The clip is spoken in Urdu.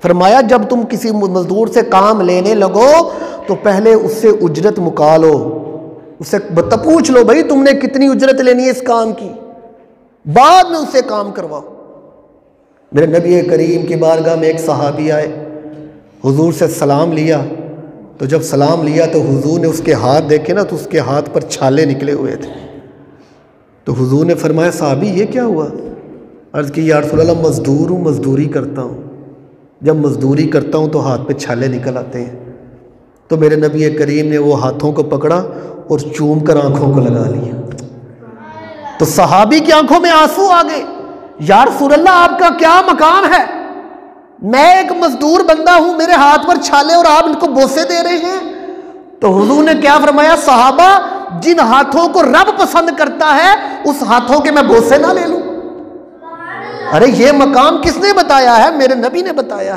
فرمایا جب تم کسی مزدور سے کام لینے لگو تو پہلے اس سے اجرت مکالو، اس سے پوچھ لو بھائی تم نے کتنی اجرت لینی ہے اس کام کی، بعد میں اس سے کام کرواؤ۔ میرے نبی کریم کی بارگاہ میں ایک صحابی آئے، حضور سے سلام لیا، تو جب سلام لیا تو حضور نے اس کے ہاتھ دیکھے نا تو اس کے ہاتھ پر چھالے نکلے ہوئے تھے، تو حضور نے فرمایا صحابی یہ کیا ہوا؟ عرض کی یا رسول اللہ مزدور ہوں، مزدوری کرتا ہوں، جب مزدوری کرتا ہوں تو ہاتھ پہ چھالے نکل آتے ہیں۔ تو میرے نبی کریم نے وہ ہاتھوں کو پکڑا اور چوم کر آنکھوں کو لگا لیا، تو صحابی کی آنکھوں میں آنسو آ گئے، یا رسول اللہ آپ کا کیا مقام ہے، میں ایک مزدور بندہ ہوں، میرے ہاتھ پر چھالے اور آپ ان کو بوسے دے رہے ہیں۔ تو حضور نے کیا فرمایا؟ صحابہ جن ہاتھوں کو رب پسند کرتا ہے اس ہاتھوں کے میں بوسے نہ لے لوں؟ ارے یہ مقام کس نے بتایا ہے؟ میرے نبی نے بتایا ہے۔